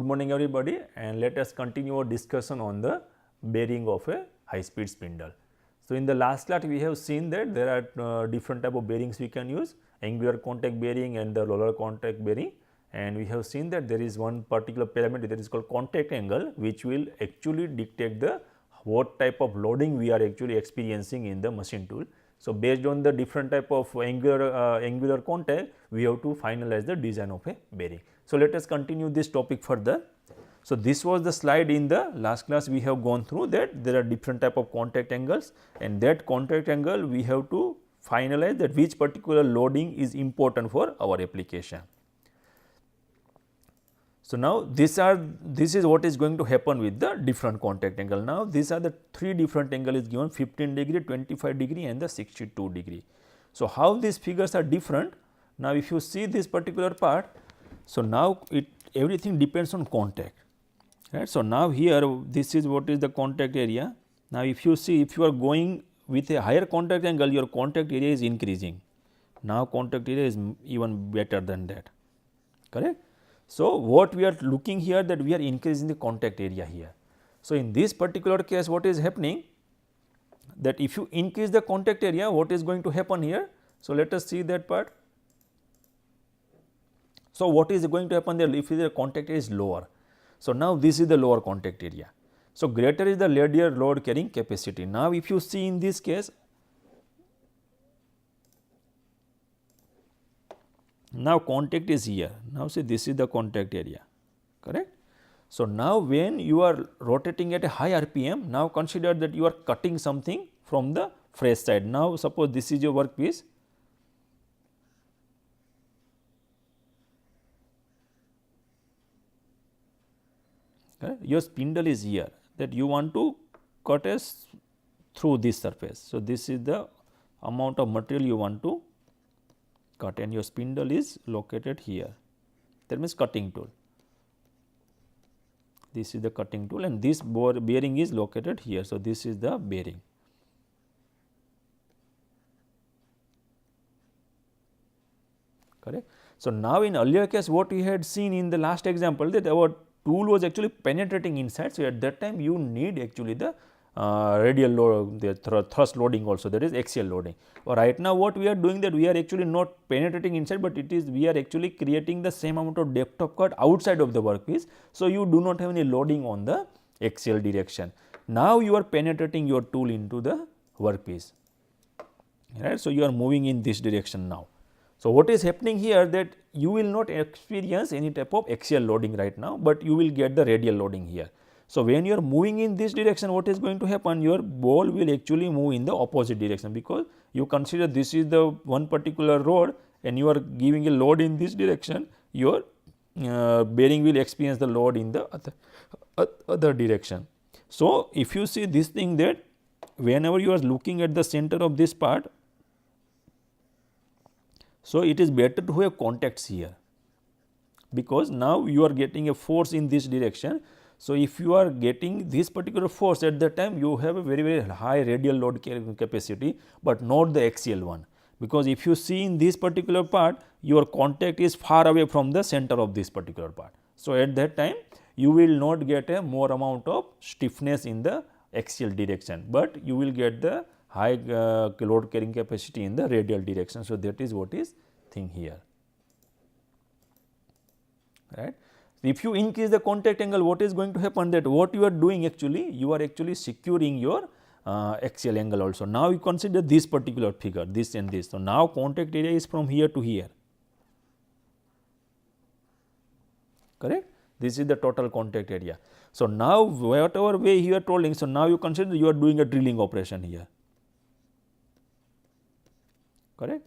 good morning everybody, and let us continue our discussion on the bearing of a high speed spindle. So, in the last class we have seen that there are different type of bearings we can use, angular contact bearing and the roller contact bearing, and we have seen that there is one particular parameter that is called contact angle, which will actually dictate the what type of loading we are actually experiencing in the machine tool. So, based on the different type of angular contact, we have to finalize the design of a bearing. So, let us continue this topic further. So, this was the slide in the last class we have gone through, that there are different type of contact angles, and that contact angle we have to finalize that which particular loading is important for our application. So, now this is what is going to happen with the different contact angle. Now, these are the three different angle is given, 15 degree, 25 degree and the 62 degree. So, how these figures are different? Now, if you see this particular part, so now everything depends on contact, right. So, now here this is what is the contact area. Now, if you see, if you are going with a higher contact angle, your contact area is increasing. Now, contact area is even better than that, correct. So, what we are looking here, that we are increasing the contact area here. So, in this particular case what is happening, that if you increase the contact area, what is going to happen here? So, let us see that part. So, what is going to happen there if the contact area is lower? So, now this is the lower contact area. So, greater is the radial load carrying capacity. Now, if you see in this case, now contact is here. Now, see this is the contact area, correct. So, now when you are rotating at a high RPM, now consider that you are cutting something from the fresh side. Now, suppose this is your workpiece. Your spindle is here, that you want to cut through this surface. So, this is the amount of material you want to cut, and your spindle is located here, that means cutting tool. This is the cutting tool and this bearing is located here. So, this is the bearing. Correct. So, now in earlier case what we had seen in the last example, that our tool was actually penetrating inside. So, at that time you need actually the radial load, the thrust loading also, that is axial loading. But right now what we are doing, that we are actually not penetrating inside, but it is we are actually creating the same amount of depth of cut outside of the workpiece. So, you do not have any loading on the axial direction. Now, you are penetrating your tool into the workpiece, right. So, you are moving in this direction now. So, what is happening here, that you will not experience any type of axial loading right now, but you will get the radial loading here. So, when you are moving in this direction, what is going to happen? Your ball will actually move in the opposite direction, because you consider this is the one particular rod and you are giving a load in this direction, your bearing will experience the load in the other direction. So, if you see this thing, that whenever you are looking at the center of this part, so it is better to have contacts here, because now you are getting a force in this direction. So, if you are getting this particular force, at that time you have a very high radial load capacity, but not the axial one, because if you see in this particular part, your contact is far away from the center of this particular part. So, at that time you will not get a more amount of stiffness in the axial direction, but you will get the high load carrying capacity in the radial direction. So, that is what is thing here, right. If you increase the contact angle, what is going to happen, that what you are doing actually, you are actually securing your axial angle also. Now, you consider this particular figure, this and this. So, now contact area is from here to here, correct. This is the total contact area. So, now whatever way you are trolling, so now you consider you are doing a drilling operation here, correct.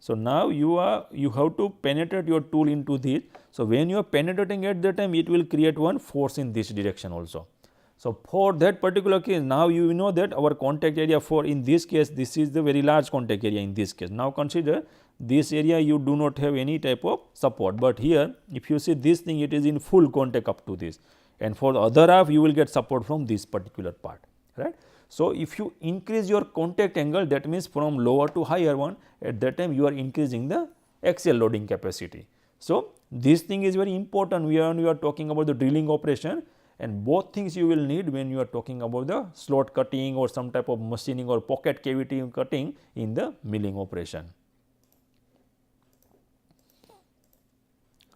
So, now you have to penetrate your tool into this. So, when you are penetrating at that time, it will create one force in this direction also. So, for that particular case, now you know that our contact area, for in this case, this is the very large contact area in this case. Now, consider this area you do not have any type of support, but here if you see this thing, it is in full contact up to this, and for the other half you will get support from this particular part, right. So, if you increase your contact angle, that means from lower to higher one, at that time you are increasing the axial loading capacity. So, This thing is very important when you are talking about the drilling operation, and both things you will need when you are talking about the slot cutting or some type of machining or pocket cavity cutting in the milling operation.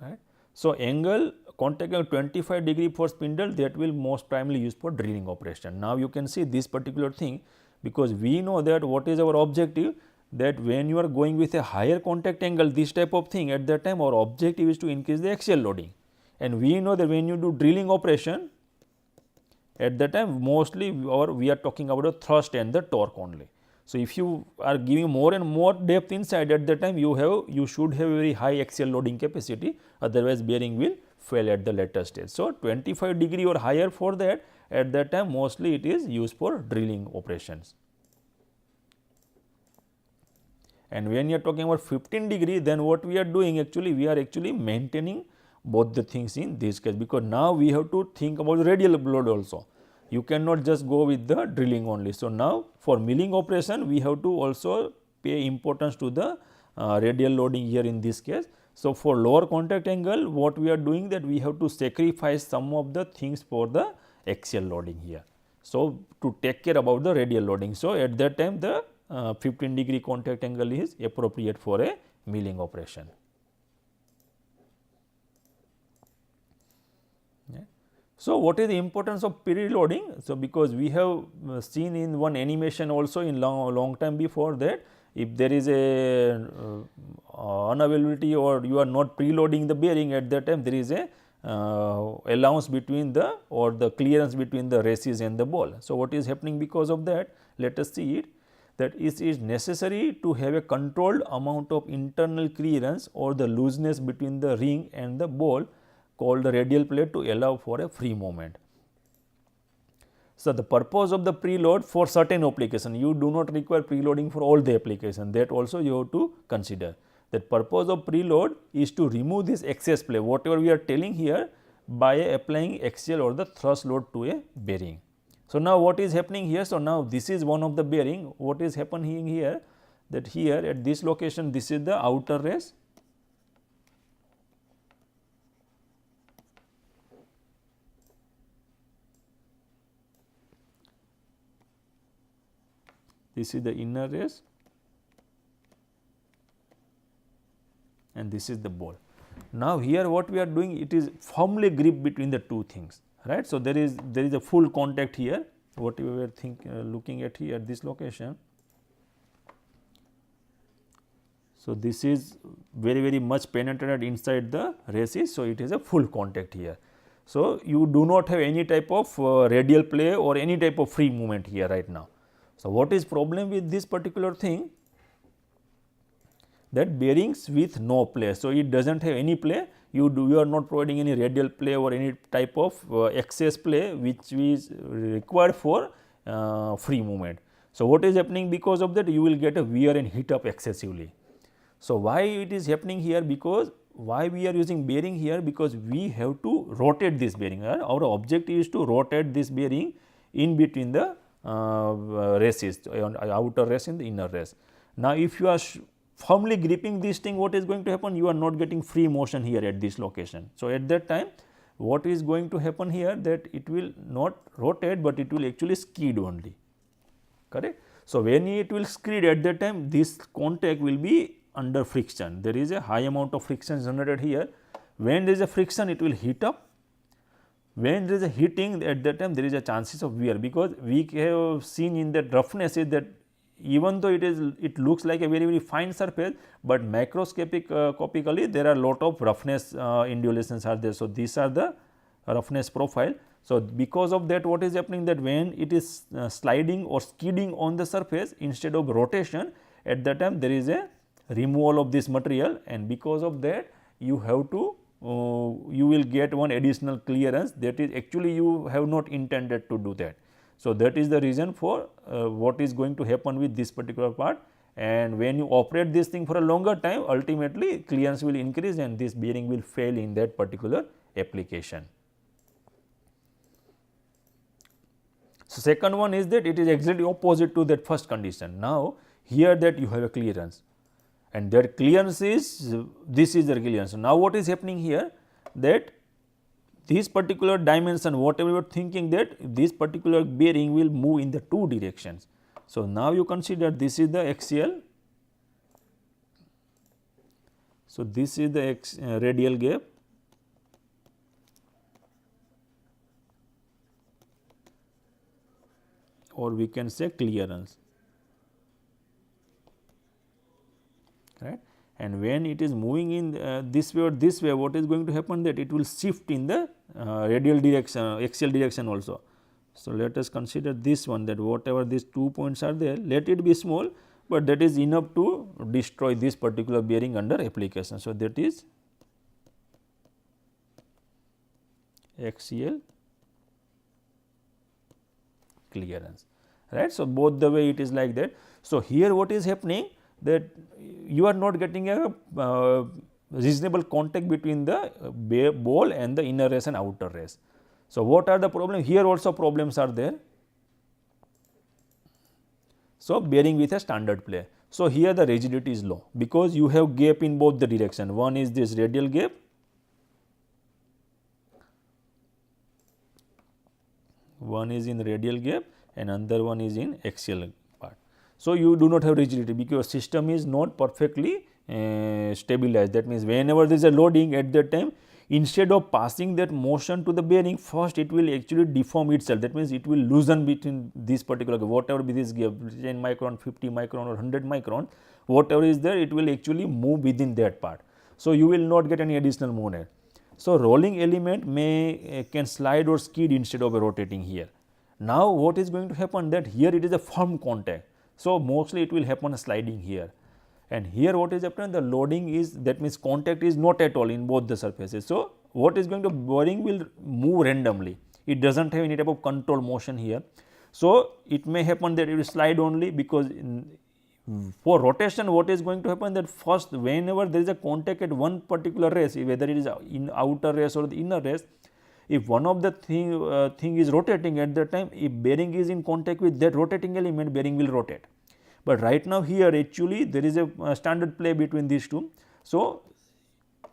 Right. So, angle contact angle 25 degree for spindle, that will most primarily used for drilling operation. Now, you can see this particular thing, because we know that what is our objective, that when you are going with a higher contact angle, this type of thing, at that time our objective is to increase the axial loading, and we know that when you do drilling operation, at that time mostly we are talking about the thrust and the torque only. So, if you are giving more and more depth inside, at that time you should have a very high axial loading capacity, otherwise bearing will fail at the later stage. So, 25 degree or higher for that, at that time mostly it is used for drilling operations. And when you are talking about 15 degree, then what we are doing, actually we are actually maintaining both the things in this case, because now we have to think about the radial load also. You cannot just go with the drilling only. So, now for milling operation we have to also pay importance to the radial loading here in this case. So, for lower contact angle, what we are doing, that we have to sacrifice some of the things for the axial loading here. So, to take care about the radial loading. So, at that time the 15 degree contact angle is appropriate for a milling operation. So, what is the importance of preloading? So, because we have seen in one animation also in long time before, that if there is a unavailability or you are not preloading the bearing, at that time there is a allowance between the, or the clearance between the races and the ball. So, what is happening because of that? Let us see it, that it is necessary to have a controlled amount of internal clearance or the looseness between the ring and the ball, called the radial plate, to allow for a free movement. So, the purpose of the preload for certain application, you do not require preloading for all the application, that also you have to consider. That purpose of preload is to remove this excess play, whatever we are telling here, by applying axial or the thrust load to a bearing. So, now what is happening here? So, now this is one of the bearing. What is happening here, that here at this location, this is the outer race, this is the inner race, and this is the ball. Now, here what we are doing, it is firmly grip between the two things, right. So, there is a full contact here, what we were looking at here at this location. So, this is very much penetrated inside the races. So, it is a full contact here. So, you do not have any type of radial play or any type of free movement here right now. So, what is problem with this particular thing? That bearings with no play. So, it does not have any play, you are not providing any radial play or any type of excess play which is required for free movement. So, what is happening because of that? You will get a wear and heat up excessively. So, why it is happening here? Because why we are using bearing here? Because we have to rotate this bearing. Our objective is to rotate this bearing in between the races, outer race and the inner race. Now, if you are firmly gripping this thing, what is going to happen? You are not getting free motion here at this location. So, at that time what is going to happen here, that it will not rotate, but it will actually skid only, correct. So, when it will skid, at that time this contact will be under friction, there is a high amount of friction generated here. When there is a friction, it will heat up. When there is a heating, at that time there is a chances of wear, because we have seen in that roughness is that even though it looks like a very fine surface, but macroscopically there are lot of roughness undulations are there. So, these are the roughness profile. So, because of that, what is happening, that when it is sliding or skidding on the surface, instead of rotation, at that time there is a removal of this material, and because of that you have to you will get one additional clearance, that is actually you have not intended to do that. So, that is the reason for what is going to happen with this particular part, and when you operate this thing for a longer time, ultimately clearance will increase and this bearing will fail in that particular application. So, second one is that it is exactly opposite to that first condition. Now, here that you have a clearance, and their clearance is, this is their clearance. Now, what is happening here, that this particular dimension, whatever you are thinking, that this particular bearing will move in the two directions. So, now you consider this is the axial, so this is the radial gap, or we can say clearance, right. And when it is moving in this way or this way, what is going to happen, that it will shift in the radial direction, axial direction also. So, let us consider this one, that whatever these 2 points are there, let it be small, but that is enough to destroy this particular bearing under application. So, that is axial clearance, right. So, both the way it is like that. So, here what is happening, that you are not getting a reasonable contact between the ball and the inner race and outer race. So, what are the problems? Here also problems are there. So, bearing with a standard play. So, here the rigidity is low, because you have gap in both the direction. One is this radial gap, one is in radial gap and another one is in axial part. So, you do not have rigidity, because your system is not perfectly stabilized. That means, whenever there is a loading, at that time, instead of passing that motion to the bearing, first it will actually deform itself. That means, it will loosen between this particular, whatever be this gap, 10 micron, 50 micron or 100 micron, whatever is there, it will actually move within that part. So, you will not get any additional movement. So, rolling element can slide or skid instead of rotating here. Now, what is going to happen, that here it is a firm contact. So, mostly it will happen sliding here, and here what is happening, the loading is, that means contact is not at all in both the surfaces. So, what is going to, bearing will move randomly, it does not have any type of control motion here. So, it may happen that it will slide only, because for rotation what is going to happen, that first whenever there is a contact at one particular race, whether it is in outer race or the inner race, if one of the thing is rotating, at that time, if bearing is in contact with that rotating element, bearing will rotate. But right now here actually there is a standard play between these two. So,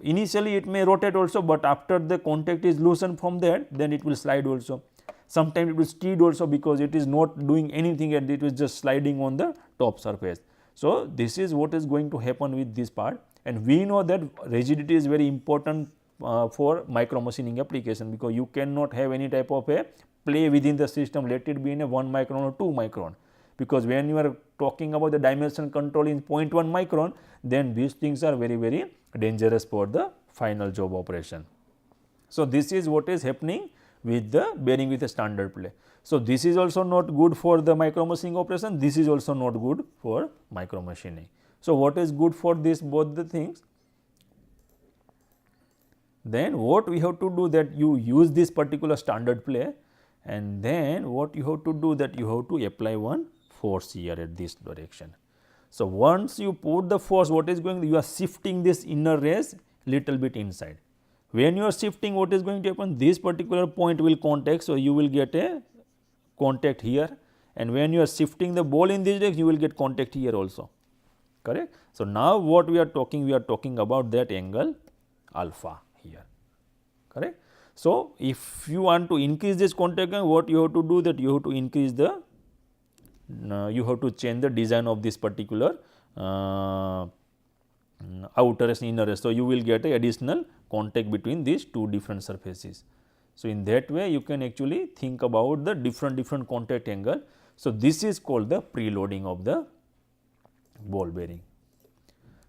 initially it may rotate also, but after the contact is loosened from that, then it will slide also. Sometimes it will skid also, because it is not doing anything and it is just sliding on the top surface. So, this is what is going to happen with this part, and we know that rigidity is very important for micro machining application, because you cannot have any type of a play within the system, let it be in a 1 micron or 2 micron, because when you are talking about the dimension control in 0.1 micron, then these things are very, very dangerous for the final job operation. So, this is what is happening with the bearing with a standard play. So, this is also not good for the micro machining operation, this is also not good for micro machining. So, what is good for this, both the things? Then what we have to do, that you use this particular standard play, and then what you have to do, that you have to apply one force here at this direction. So, once you put the force, what is going, you are shifting this inner race little bit inside. When you are shifting, what is going to happen, this particular point will contact. So, you will get a contact here, and when you are shifting the ball in this direction, you will get contact here also, correct. So, now what we are talking about that angle alpha here, correct. So, if you want to increase this contact angle, what you have to do, that you have to increase the, you have to change the design of this particular outer race and inner race. So, you will get a additional contact between these two different surfaces. So, in that way you can actually think about the different contact angle. So, this is called the preloading of the ball bearing.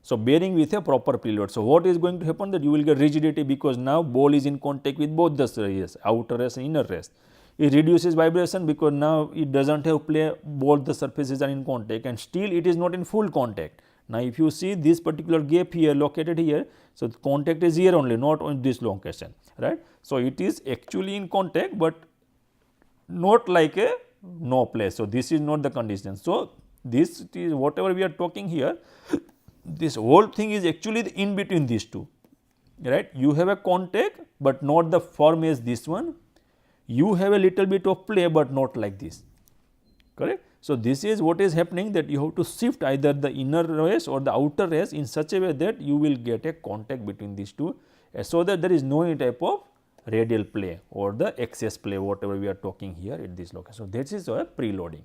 So, bearing with a proper preload. So, what is going to happen, that you will get rigidity, because now ball is in contact with both the race, outer race and inner race. It reduces vibration, because now it does not have play, both the surfaces are in contact, and still it is not in full contact. Now, if you see this particular gap here located here, so the contact is here only, not on this location, right. So, it is actually in contact, but not like a no play. So, this is not the condition. So, this is whatever we are talking here, this whole thing is actually in between these two, right. You have a contact, but not the firm as this one. You have a little bit of play, but not like this, correct. So, this is what is happening, that you have to shift either the inner race or the outer race in such a way that you will get a contact between these two, so that there is no any type of radial play or the excess play, whatever we are talking here at this location. So, this is a preloading.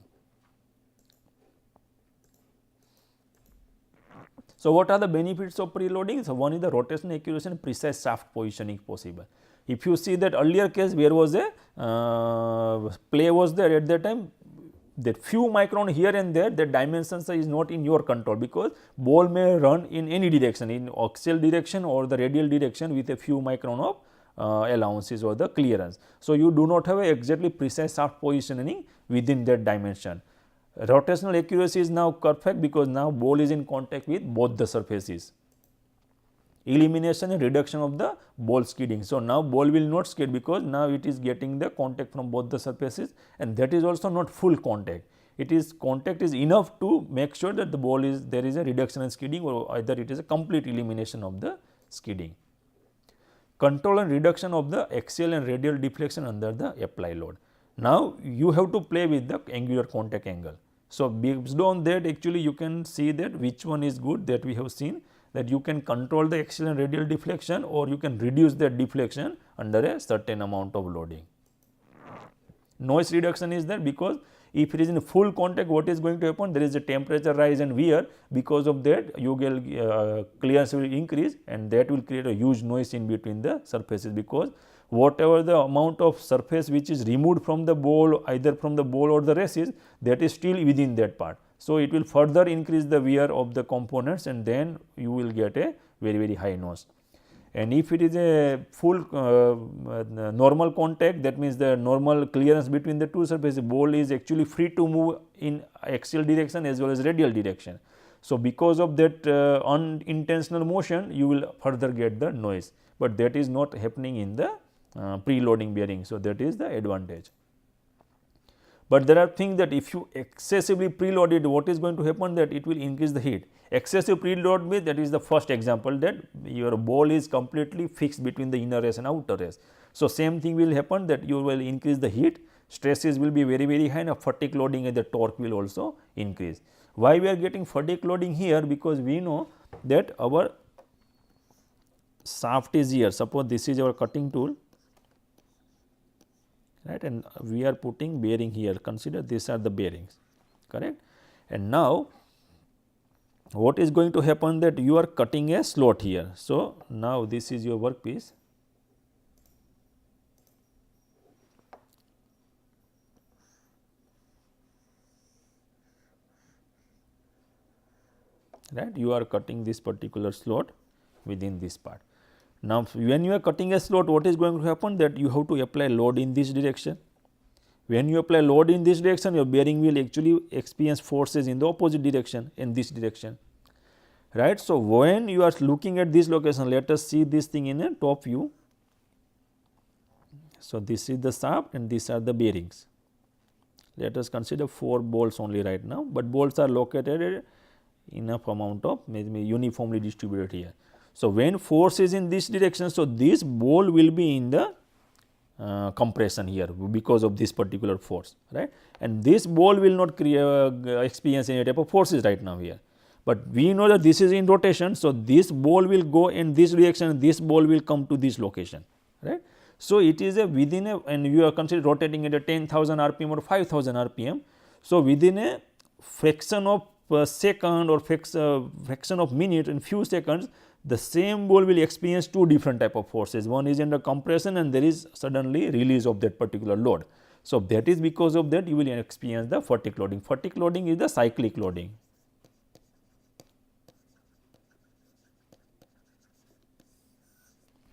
So, what are the benefits of preloading? So, one is the rotational accuracy and precise shaft positioning possible. If you see that earlier case, where was a play was there at that time, that few micron here and there, the dimensions is not in your control, because ball may run in any direction, in axial direction or the radial direction with a few micron of allowances or the clearance. So, you do not have a exactly precise shaft positioning within that dimension. Rotational accuracy is now perfect, because now ball is in contact with both the surfaces. Elimination and reduction of the ball skidding. So, now ball will not skid, because now it is getting the contact from both the surfaces, and that is also not full contact. It is contact is enough to make sure that the ball is, there is a reduction in skidding, or either it is a complete elimination of the skidding. Control and reduction of the axial and radial deflection under the applied load. Now, you have to play with the angular contact angle. So, based on that, actually you can see that which one is good, that we have seen that you can control the axial and radial deflection, or you can reduce that deflection under a certain amount of loading. Noise reduction is there, because if it is in full contact, what is going to happen? There is a temperature rise and wear, because of that you will clearance will increase, and that will create a huge noise in between the surfaces, because whatever the amount of surface which is removed from the ball, either from the ball or the races, that is still within that part. So, it will further increase the wear of the components, and then you will get a very high noise. And if it is a full normal contact, that means the normal clearance between the two surfaces, ball is actually free to move in axial direction as well as radial direction. So, because of that unintentional motion, you will further get the noise, but that is not happening in the preloading bearing. So, that is the advantage. But there are things that if you excessively preload it, what is going to happen, that it will increase the heat. Excessive preload means, that is the first example, that your ball is completely fixed between the inner race and outer race. So, same thing will happen, that you will increase the heat, stresses will be very high, and fatigue loading and the torque will also increase. Why we are getting fatigue loading here? Because we know that our shaft is here. Suppose this is our cutting tool, right, and we are putting bearing here. Consider these are the bearings, correct. And now, what is going to happen, that you are cutting a slot here. So, now this is your workpiece, right, you are cutting this particular slot within this part. Now, when you are cutting a slot, what is going to happen, that you have to apply load in this direction. When you apply load in this direction, your bearing will actually experience forces in the opposite direction, in this direction, right. So, when you are looking at this location, let us see this thing in a top view. So, this is the shaft and these are the bearings. Let us consider 4 bolts only right now, but bolts are located enough amount of maybe uniformly distributed here. So, when force is in this direction, so this ball will be in the compression here, because of this particular force, right, and this ball will not experience any type of forces right now here. But we know that this is in rotation. So, this ball will go in this direction and this ball will come to this location, right. So, it is a within a, and you are considered rotating at a 10,000 rpm or 5,000 rpm. So, within a fraction of second or fraction of minute, in few seconds, the same ball will experience 2 different type of forces. One is under compression, and there is suddenly release of that particular load. So, that is because of that you will experience the fatigue loading. Fatigue loading is the cyclic loading.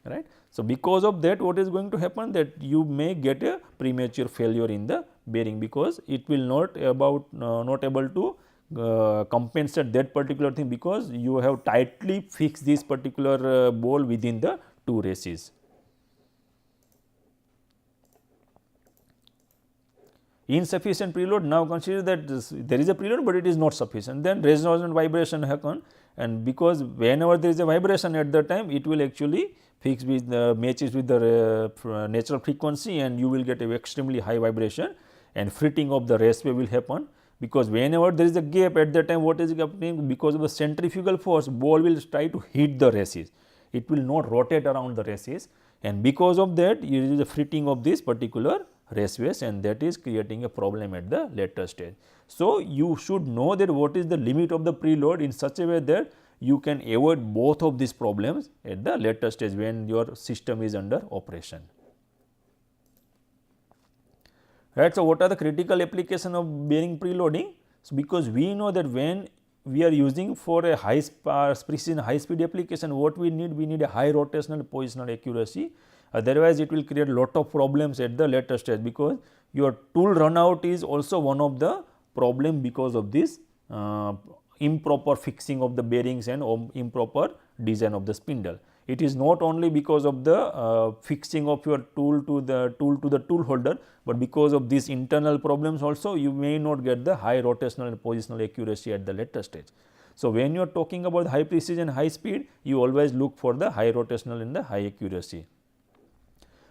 Right. So, because of that, what is going to happen, that you may get a premature failure in the bearing, because it will not able to compensate that particular thing, because you have tightly fixed this particular ball within the 2 races. Insufficient preload, now consider that there is a preload, but it is not sufficient, then resonant vibration happen, and because whenever there is a vibration at that time, it will actually fix with matches with the natural frequency, and you will get a extremely high vibration, and fritting of the raceway will happen. because whenever there is a gap, at that time what is happening, because of the centrifugal force, ball will try to hit the races, it will not rotate around the races, and because of that there is a fritting of this particular raceways, and that is creating a problem at the later stage. So, you should know that what is the limit of the preload in such a way that you can avoid both of these problems at the later stage when your system is under operation. Right. So, what are the critical application of bearing preloading? So, because we know that when we are using for a high precision high speed application, what we need a high rotational positional accuracy, otherwise it will create lot of problems at the later stage, because your tool run out is also one of the problem because of this improper fixing of the bearings and improper design of the spindle. It is not only because of the fixing of your tool to the tool holder, but because of these internal problems also you may not get the high rotational and positional accuracy at the later stage. So, when you are talking about high precision, high speed, you always look for the high rotational and the high accuracy.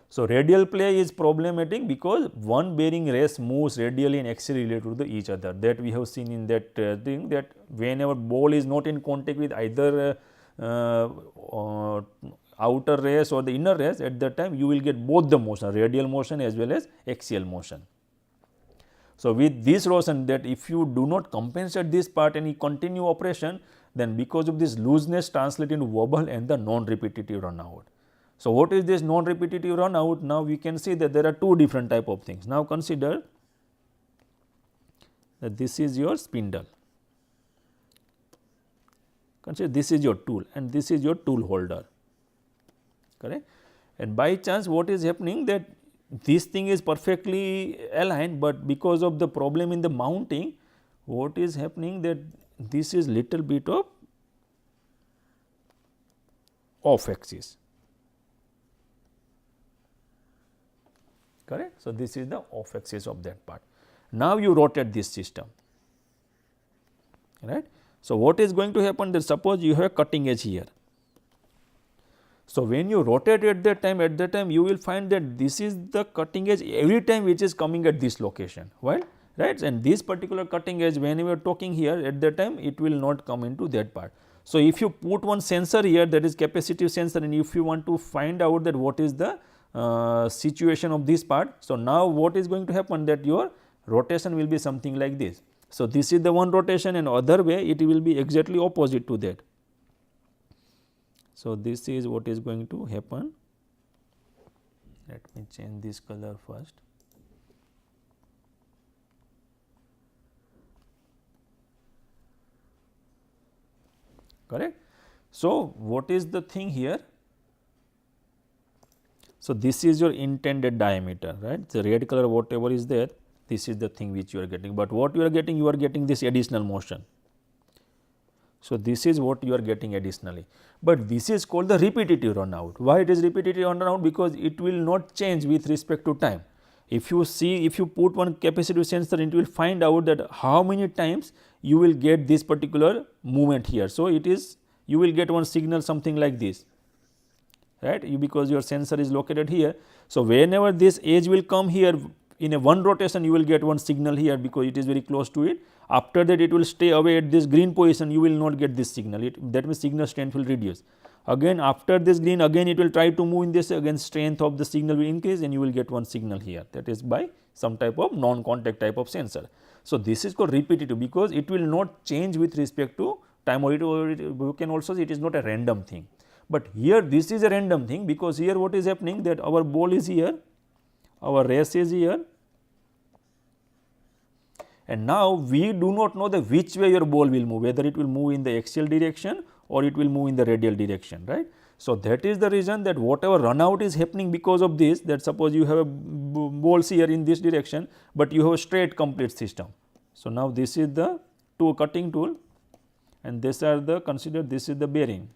So, radial play is problematic because one bearing race moves radially and axially related to each other, that we have seen in that thing, that whenever ball is not in contact with either outer race or the inner race, at that time you will get both the motion, radial motion as well as axial motion. So, with this notion that if you do not compensate this part and you continue operation, then because of this looseness translate into wobble and the non-repetitive run out. So, what is this non-repetitive run out? Now, we can see that there are two different type of things. Now, consider that this is your spindle, consider this is your tool and this is your tool holder, correct. And by chance what is happening, that this thing is perfectly aligned, but because of the problem in the mounting, what is happening, that this is little bit of off axis, correct. So, this is the off axis of that part. Now, you rotate this system, right. So, what is going to happen, that suppose you have a cutting edge here. So, when you rotate at that time you will find that this is the cutting edge every time which is coming at this location, right. And this particular cutting edge, when we are talking here, at that time it will not come into that part. So, if you put one sensor here, that is capacitive sensor, and if you want to find out that what is the situation of this part. So, now what is going to happen, that your rotation will be something like this. So, this is the one rotation, and other way it will be exactly opposite to that. So, this is what is going to happen. Let me change this color first. Correct. So, what is the thing here? So, this is your intended diameter, right. The red color whatever is there, this is the thing which you are getting, but what you are getting this additional motion. So, this is what you are getting additionally, but this is called the repetitive run out. Why it is repetitive run out? Because it will not change with respect to time. If you see, if you put one capacitive sensor, it will find out that how many times you will get this particular movement here. So, it is, you will get one signal something like this, right, because your sensor is located here. So, whenever this edge will come here in a one rotation, you will get one signal here because it is very close to it. After that, it will stay away at this green position, you will not get this signal, that means signal strength will reduce. Again after this green, again it will try to move in this, again strength of the signal will increase and you will get one signal here, that is by some type of non-contact type of sensor. So, this is called repetitive because it will not change with respect to time, or you can also see it is not a random thing. But here this is a random thing, because here what is happening, that our ball is here, our race is here, and now we do not know the which way your ball will move, whether it will move in the axial direction or it will move in the radial direction, right. So, that is the reason that whatever run out is happening because of this, that suppose you have a balls here in this direction, but you have a straight complete system. So, now this is the cutting tool and this are the, consider this is the bearing,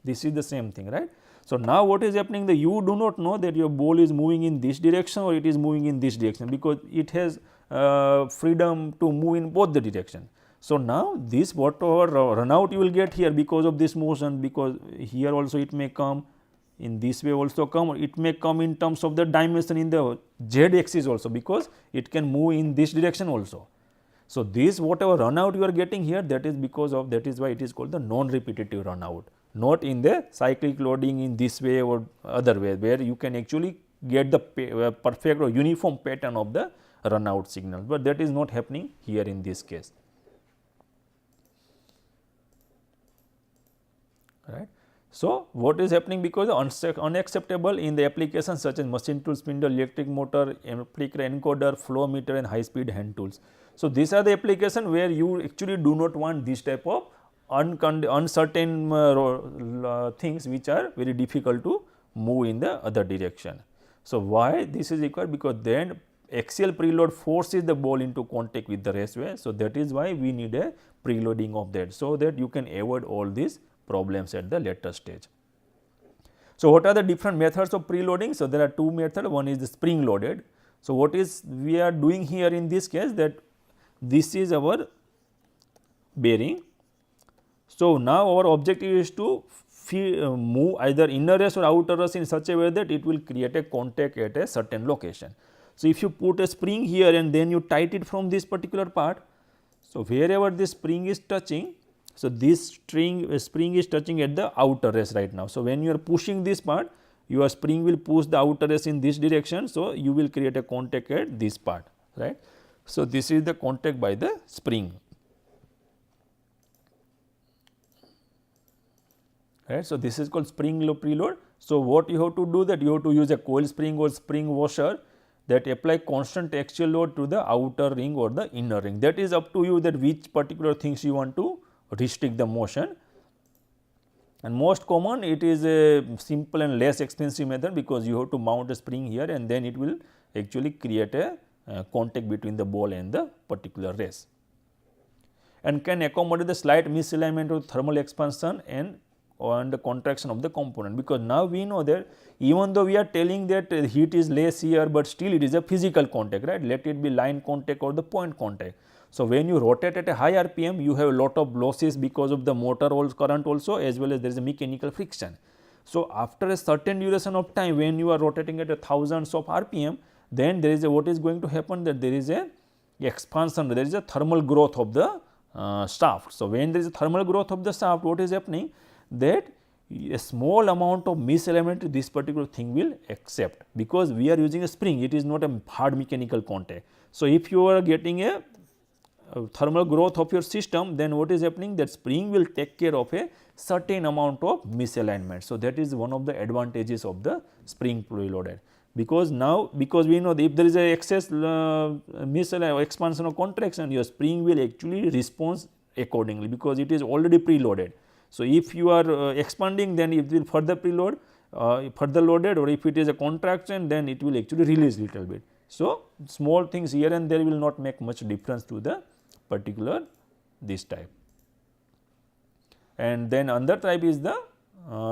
this is the same thing, right. So, now what is happening, that you do not know that your ball is moving in this direction or it is moving in this direction, because it has freedom to move in both the direction. So, now this whatever run out you will get here because of this motion, because here also it may come in this way also come, it may come in terms of the dimension in the z axis also, because it can move in this direction also. So, this whatever run out you are getting here, that is because of, that is why it is called the non-repetitive run out, not in the cyclic loading in this way or other way, where you can actually get the perfect or uniform pattern of the run out signal, but that is not happening here in this case. Right. So, what is happening, because unacceptable in the applications such as machine tool, spindle, electric motor, amplifier, encoder, flow meter and high speed hand tools. So, these are the applications where you actually do not want this type of uncertain things which are very difficult to move in the other direction. So, why this is required? Because then axial preload forces the ball into contact with the raceway. So, that is why we need a preloading of that, so that you can avoid all these problems at the later stage. So, what are the different methods of preloading? So, there are two methods. One is the spring loaded. So, what is we are doing here in this case, that this is our bearing. So, now our objective is to move either inner race or outer race in such a way that it will create a contact at a certain location. So, if you put a spring here and then you tight it from this particular part, so wherever this spring is touching, so this spring is touching at the outer race right now. So, when you are pushing this part, your spring will push the outer race in this direction. So, you will create a contact at this part, right. So, this is the contact by the spring, right. So, this is called spring preload. So, what you have to do, that you have to use a coil spring or spring washer that apply constant axial load to the outer ring or the inner ring. That is up to you, that which particular things you want to restrict the motion, and most common it is a simple and less expensive method, because you have to mount a spring here and then it will actually create a contact between the ball and the particular race, and can accommodate the slight misalignment of thermal expansion and the contraction of the component. Because now we know that even though we are telling that heat is less here, but still it is a physical contact, right. Let it be line contact or the point contact. So, when you rotate at a high RPM, you have a lot of losses because of the motor current also, as well as there is a mechanical friction. So, after a certain duration of time, when you are rotating at a thousands of RPM, then there is a, what is going to happen, that there is a expansion, there is a thermal growth of the shaft. So, when there is a thermal growth of the shaft, what is happening, that a small amount of misalignment this particular thing will accept, because we are using a spring, it is not a hard mechanical contact. So, if you are getting a thermal growth of your system, then what is happening, that spring will take care of a certain amount of misalignment. So, that is one of the advantages of the spring preloaded, because now, because we know that if there is a excess misalignment, expansion or contraction, your spring will actually respond accordingly, because it is already preloaded. So, if you are expanding, then it will further preload, further loaded, or if it is a contraction, then it will actually release little bit. So, small things here and there will not make much difference to the particular this type. And then another type is the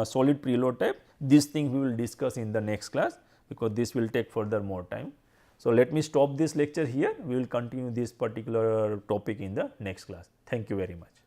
solid preload type. This thing we will discuss in the next class, because this will take further more time. So, let me stop this lecture here. We will continue this particular topic in the next class. Thank you very much.